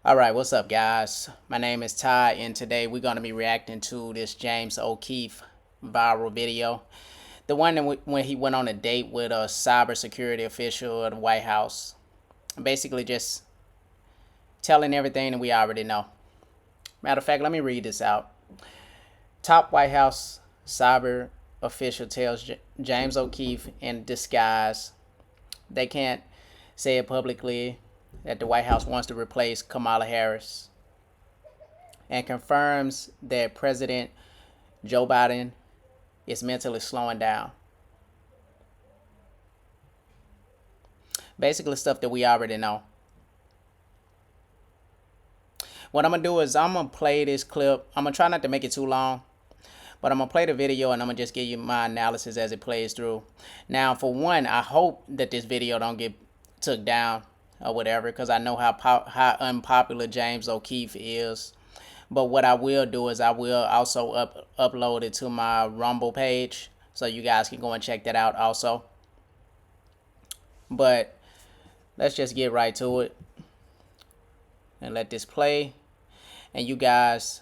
Alright, what's up guys? My name is Ty and today we're going to be reacting to this James Okeefe viral video. The one when he went on a date with a cybersecurity official at the White House. Basically just telling everything that we already know. Matter of fact, let me read this out. Top White House cyber official tells James Okeefe in disguise they can't say it publicly that the White House wants to replace Kamala Harris, and confirms that President Joe Biden is mentally slowing down. Basically stuff that we already know. What I'm going to do is I'm going to play this clip. I'm going to try not to make it too long, but I'm going to play the video and I'm going to just give you my analysis as it plays through. Now, for one, I hope that this video don't get took down or whatever, because I know how unpopular James Okeefe is. But what I will do is I will also upload it to my Rumble page, so you guys can go and check that out also. But let's just get right to it and let this play, and you guys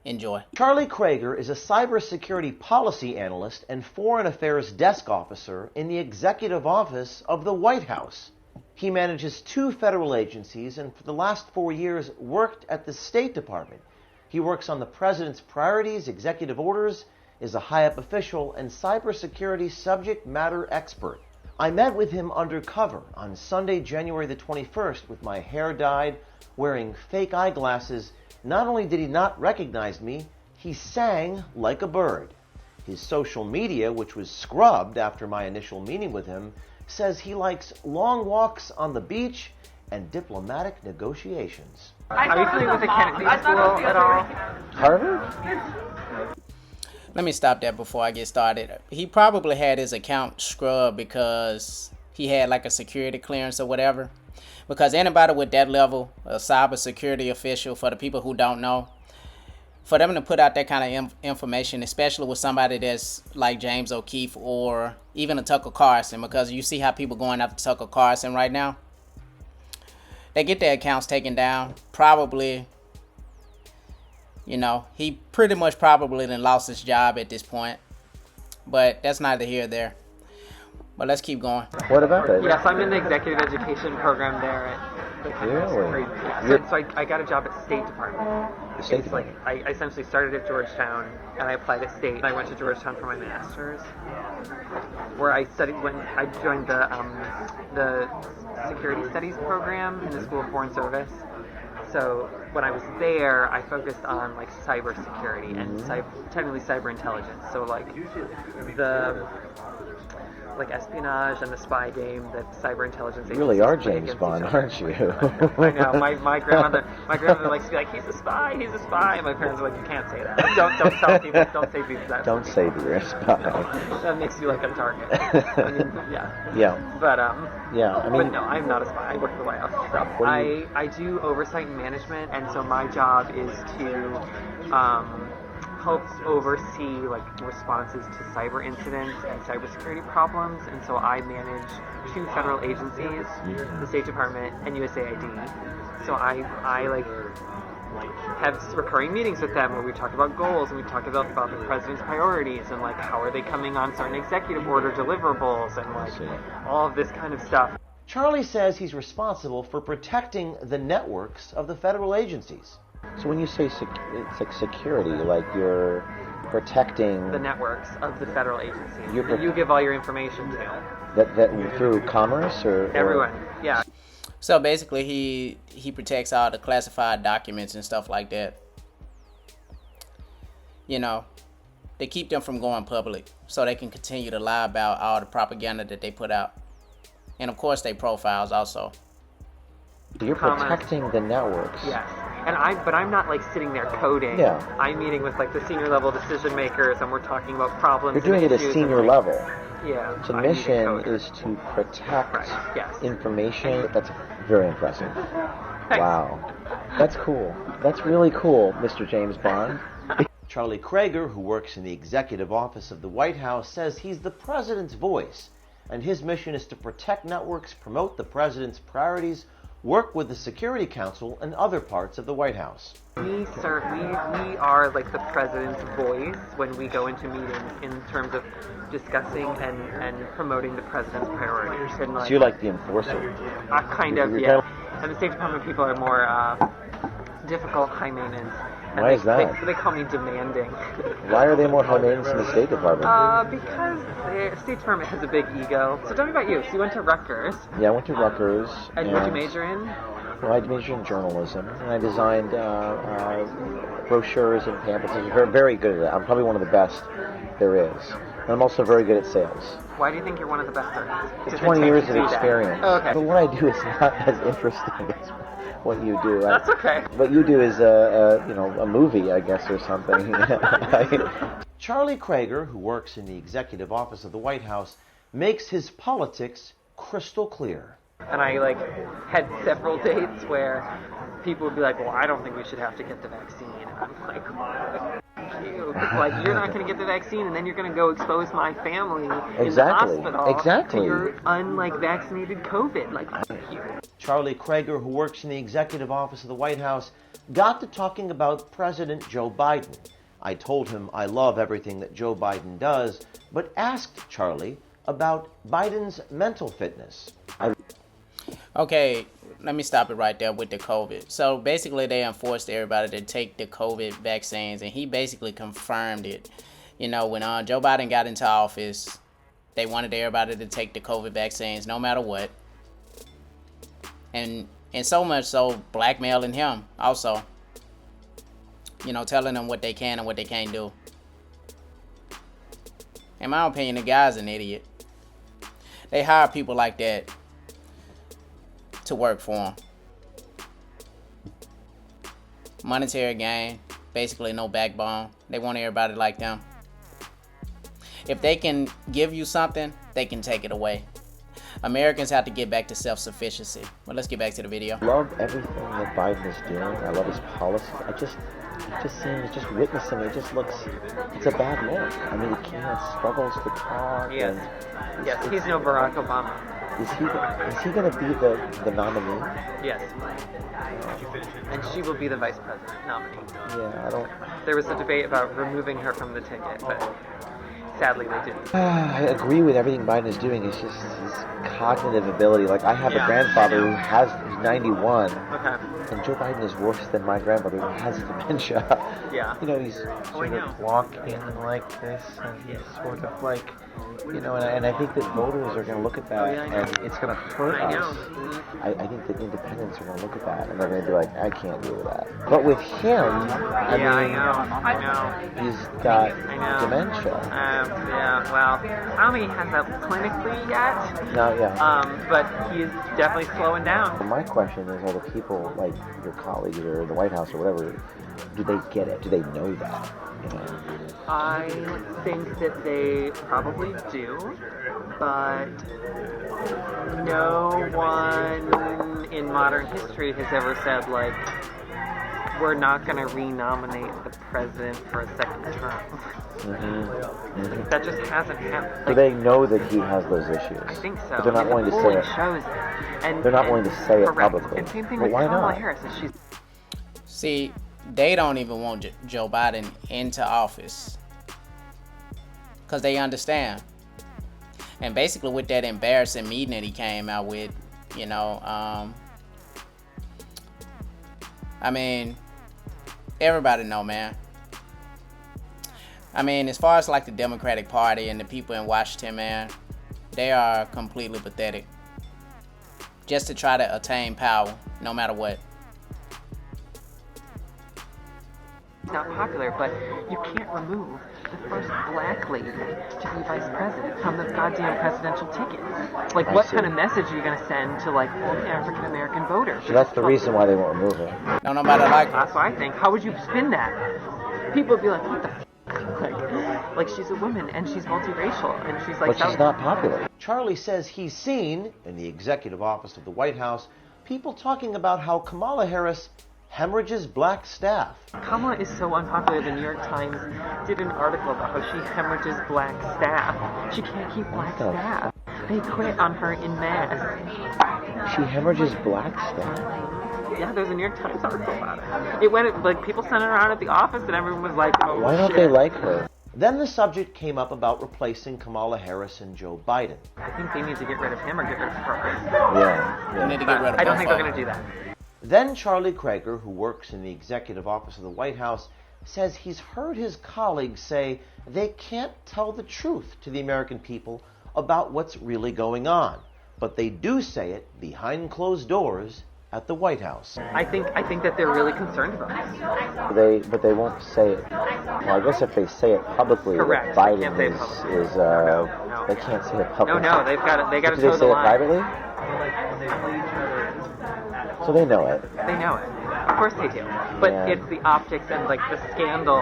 enjoy. Charlie Krager is a cybersecurity policy analyst and foreign affairs desk officer in the executive office of the White House. He manages 2 federal agencies and for the last 4 years worked at the State Department. He works on the president's priorities, executive orders, is a high-up official, and cybersecurity subject matter expert. I met with him undercover on Sunday, January the 21st with my hair dyed, wearing fake eyeglasses. Not only did he not recognize me, he sang like a bird. His social media, which was scrubbed after my initial meeting with him, says he likes long walks on the beach and diplomatic negotiations. Are you familiar with the Kennedy School at all? Harvard? Let me stop that before I get started. He probably had his account scrubbed because he had like a security clearance or whatever. Because anybody with that level, a cybersecurity official, for the people who don't know, for them to put out that kind of information, especially with somebody that's like James Okeefe or even a Tucker Carlson, because you see how people going after Tucker Carlson right now. They get their accounts taken down. Probably, you know, he pretty much probably done lost his job at this point. But that's neither here nor there. But let's keep going. What about it? Yes, I'm in the executive education program there at the Really? Yeah. So I got a job at State Department. The State It's like I essentially started at Georgetown and I applied at State. I went to Georgetown for my master's, where I studied when I joined the security studies program in the School of Foreign Service. So when I was there, I focused on like cybersecurity and technically cyber intelligence. So like the espionage and the spy game that cyber intelligence You really are James Bond, aren't you? I know. My grandmother likes to be like, he's a spy. And my parents are like, you can't say that. Don't tell people. Don't say that. Don't say that you're a spy. That makes you like a target. I mean, yeah. Yeah. But Yeah, I mean... But no, I'm not a spy. I work for the White House. So I do oversight and management, and so my job is to help oversee like responses to cyber incidents and cybersecurity problems, and so I manage 2 federal agencies, the State Department and USAID. So I like have recurring meetings with them where we talk about goals and we talk about the president's priorities and like how are they coming on certain executive order deliverables and like all of this kind of stuff. Charlie says he's responsible for protecting the networks of the federal agencies. So when you say it's like security, like you're protecting the networks of the federal agencies that you give all your information to. That through commerce or everyone, yeah. So basically he protects all the classified documents and stuff like that. You know, they keep them from going public so they can continue to lie about all the propaganda that they put out. And of course they profiles also. You're protecting the networks. Yes. But I'm not like sitting there coding. Yeah. I'm meeting with like the senior level decision makers and we're talking about problems. You're doing it at senior level. Yeah. So the mission is to protect information. That's very impressive. Thanks. Wow. That's cool. That's really cool, Mr. James Bond. Charlie Krager, who works in the executive office of the White House, says he's the president's voice, and his mission is to protect networks, promote the president's priorities, work with the Security Council and other parts of the White House. We are like the president's voice when we go into meetings in terms of discussing and promoting the president's priorities. And So you're like the enforcer? Kind of, yeah. And the State Department people are more difficult, high maintenance. And Why is that? They call me demanding. Why are they more high maintenance than the State Department? Because the State Department has a big ego. So tell me about you. So you went to Rutgers. Yeah, I went to Rutgers. And what did you major in? Well, I majored in journalism, and I designed brochures and pamphlets. I'm very, very good at it. I'm probably one of the best there is. And I'm also very good at sales. Why do you think you're one of the best there is? 20 years of experience. Oh, okay. But what I do is not as interesting as what you do. That's okay. What you do is a movie, I guess, or something. Charlie Krager, who works in the executive office of the White House, makes his politics crystal clear. And I had several dates where people would be like, well, I don't think we should have to get the vaccine. And I'm like, you. You're not going to get the vaccine, and then you're going to go expose my family in the hospital to your vaccinated COVID. Charlie Krager, who works in the executive office of the White House, got to talking about President Joe Biden. I told him I love everything that Joe Biden does, but asked Charlie about Biden's mental fitness. Okay, let me stop it right there with the COVID. So basically they enforced everybody to take the COVID vaccines, and he basically confirmed it. You know, when Joe Biden got into office, they wanted everybody to take the COVID vaccines no matter what. And so much so blackmailing him also. You know, telling them what they can and what they can't do. In my opinion, the guy's an idiot. They hire people like that to work for them. Monetary gain, basically no backbone. They want everybody like them. If they can give you something, they can take it away. Americans have to get back to self-sufficiency. Well, let's get back to the video. I love everything that Biden is doing. I love his policy. Just witnessing it, just looks, it's a bad look. I mean, he can't, struggles to talk. Yes, he's no Barack Obama. Is he going to be the nominee? Yes. And she will be the vice president nominee. Yeah, I don't... There was a debate about removing her from the ticket, but sadly they didn't. I agree with everything Biden is doing. It's just his cognitive ability. Like, I have a grandfather who's 91. Okay. And Joe Biden is worse than my grandmother who has dementia. Yeah. You know, he's sort of walking like this, and he's sort of like, you know, and I think that voters are going to look at that, and it's going to hurt us. I think that independents are going to look at that, and they're going to be like, I can't deal with that. But with him, I know. He's got dementia. Yeah, well, I don't think he has that clinically yet. No, yeah. But he's definitely slowing down. My question is, are the people, like your colleagues or the White House or whatever, do they get it? Do they know that? You know? I think that they probably do, but no one in modern history has ever said, like, we're not going to renominate the president for a second term. That just hasn't happened. Do they know that he has those issues? I think so. But they're not willing to say it. Shows it. And they're not willing to say it publicly. And same thing but with why Kamala not? Harris. See, they don't even want Joe Biden into office because they understand. And basically with that embarrassing meeting that he came out with, you know, I mean, everybody know, man. I mean, as far as like the Democratic Party and the people in Washington, man, they are completely pathetic. Just to try to attain power, no matter what. Not popular, but you can't remove the first black lady to be vice president from the goddamn presidential ticket. Like, what kind of message are you going to send to, like, all the African-American voters? So that's the reason why they won't remove her. No, nobody like her. That's what I think. How would you spin that? People would be like, what the f***? Like, she's a woman, and she's multiracial, and she's like... But she's not popular. Charlie says he's seen, in the executive office of the White House, people talking about how Kamala Harris hemorrhages black staff. Kamala is so unpopular. The New York Times did an article about how she hemorrhages black staff. She can't keep black staff. They quit on her in mass. She hemorrhages black stuff. Yeah, there's a New York Times article about it. It went, like, people sent it around at the office and everyone was like, oh, Why don't shit. they like her? Then the subject came up about replacing Kamala Harris and Joe Biden. I think they need to get rid of him or get rid of her. Yeah. They need to get rid of I don't both think of they're going them. to do that. Then Charlie Krager, who works in the executive office of the White House, says he's heard his colleagues say they can't tell the truth to the American people about what's really going on, but they do say it behind closed doors at the White House. I think that they're really concerned about this. But they won't say it. Well, I guess if they say it publicly, Correct. that Biden They can't say it is publicly. No. They can't say it publicly. No, they got to Do toe they the say it line. privately? When they play each other at home, So they know it. They know it. Of course they do. But Yeah. it's the optics and like the scandal.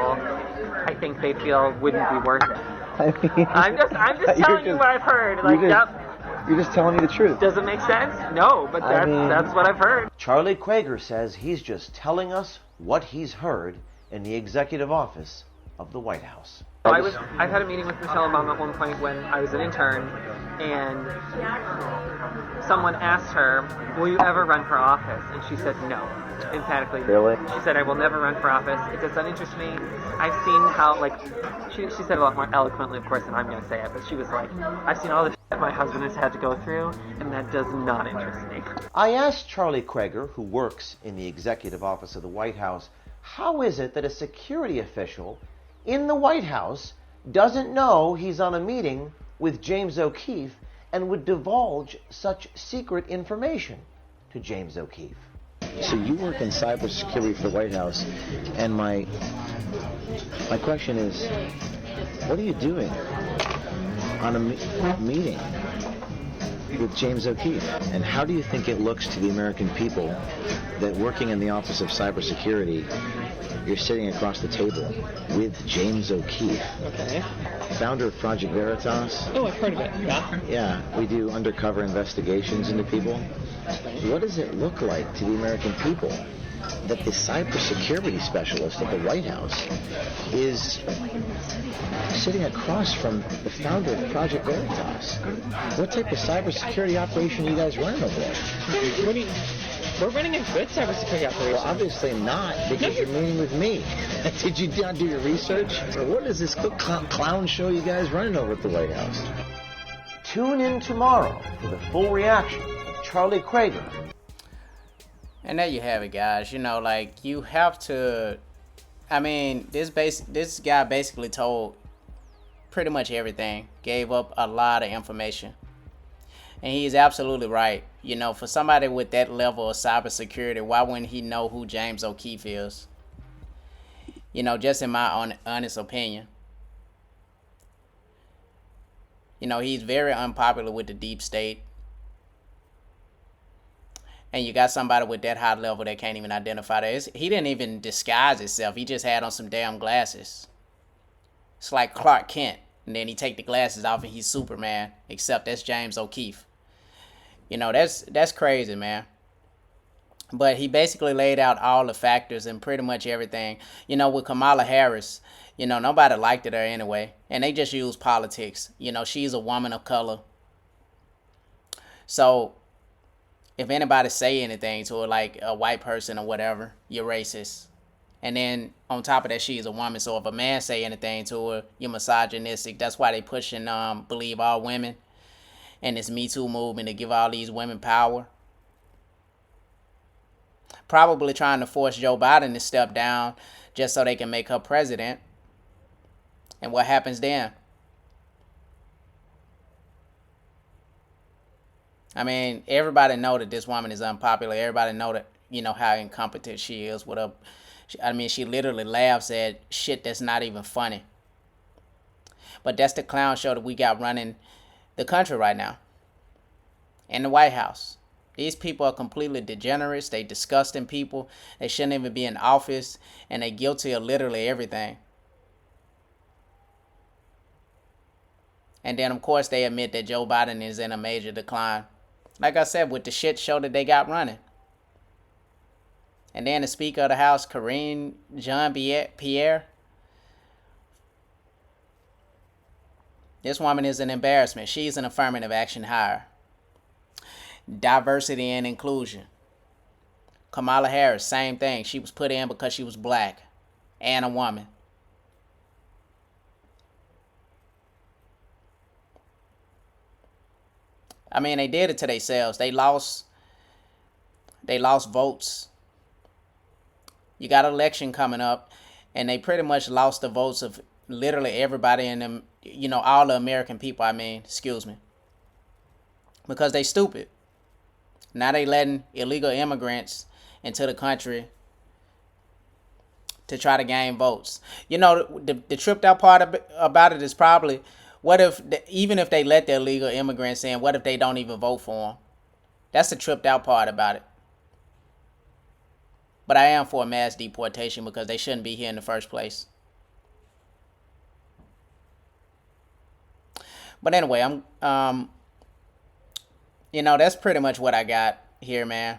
I think they feel wouldn't be worth it. I mean, I'm just telling you what I've heard. Like, You're just telling me the truth. does it make sense? No, but that's what I've heard. Charlie Krager says he's just telling us what he's heard in the executive office of the White House. I've had a meeting with Michelle Obama at one point when I was an intern, and someone asked her, "Will you ever run for office?" And she said no, emphatically. Really? She said, "I will never run for office. It does not interest me. I've seen how, like," she said it a lot more eloquently, of course, than I'm going to say it, but she was like, "I've seen all the shit my husband has had to go through, and that does not interest me." I asked Charlie Krager, who works in the executive office of the White House, how is it that a security official in the White House doesn't know he's on a meeting with James O'Keefe and would divulge such secret information to James O'Keefe. So you work in cybersecurity for the White House, and my question is, what are you doing on a meeting with James O'Keefe? And how do you think it looks to the American people that working in the Office of Cybersecurity, you're sitting across the table with James O'Keefe, Okay. founder of Project Veritas? Oh, I've heard of it. Yeah. Yeah, we do undercover investigations into people. What does it look like to the American people that the cybersecurity specialist at the White House is sitting across from the founder of Project Veritas? What type of cybersecurity operation are you guys running over there? We're running a good cybersecurity operation. Well, obviously not, because you're meeting with me. Did you not do your research? Or what is this clown show you guys running over at the White House? Tune in tomorrow for the full reaction of Charlie Krager. And there you have it, guys. You know, like, you have to, I mean, this guy basically told pretty much everything, gave up a lot of information. And he's absolutely right. You know, for somebody with that level of cybersecurity, why wouldn't he know who James O'Keefe is? You know, just in my honest opinion. You know, he's very unpopular with the deep state. And you got somebody with that high level that can't even identify that. He didn't even disguise himself. He just had on some damn glasses. It's like Clark Kent. And then he take the glasses off and he's Superman. Except that's James O'Keefe. You know, that's crazy, man. But he basically laid out all the factors and pretty much everything. You know, with Kamala Harris, you know, nobody liked it her anyway. And they just use politics. You know, she's a woman of color. So if anybody say anything to her, like a white person or whatever, you're racist. And then on top of that, she's a woman. So if a man say anything to her, you're misogynistic. That's why they pushing believe all women and this Me Too movement to give all these women power. Probably trying to force Joe Biden to step down just so they can make her president. And what happens then? I mean, everybody know that this woman is unpopular. Everybody know that, you know, how incompetent she is with her. I mean, she literally laughs at shit that's not even funny. But that's the clown show that we got running the country right now. In the White House. These people are completely degenerates. They disgusting people. They shouldn't even be in office. And they're guilty of literally everything. And then, of course, they admit that Joe Biden is in a major decline. Like I said, with the shit show that they got running. And then the Speaker of the House, Karine Jean-Pierre. This woman is an embarrassment. She's an affirmative action hire. Diversity and inclusion. Kamala Harris, same thing. She was put in because she was black and a woman. I mean, they did it to themselves. They lost votes. You got an election coming up, and they pretty much lost the votes of literally everybody in them, all the American people, excuse me. Because they stupid. Now they letting illegal immigrants into the country to try to gain votes. The tripped out part about it is probably, what if, even if they let the illegal immigrants in, what if they don't even vote for them? That's the tripped out part about it. But I am for a mass deportation because they shouldn't be here in the first place. But anyway, that's pretty much what I got here, man.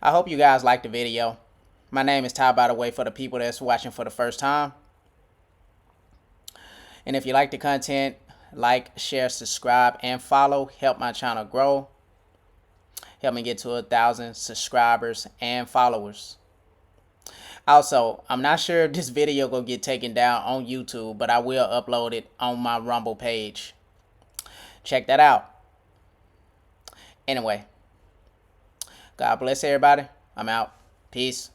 I hope you guys liked the video. My name is Ty, by the way, for the people that's watching for the first time. And if you like the content, like, share, subscribe, and follow. Help my channel grow. Help me get to 1,000 subscribers and followers. Also, I'm not sure if this video gonna get taken down on YouTube, but I will upload it on my Rumble page. Check that out. Anyway, God bless everybody. I'm out. Peace.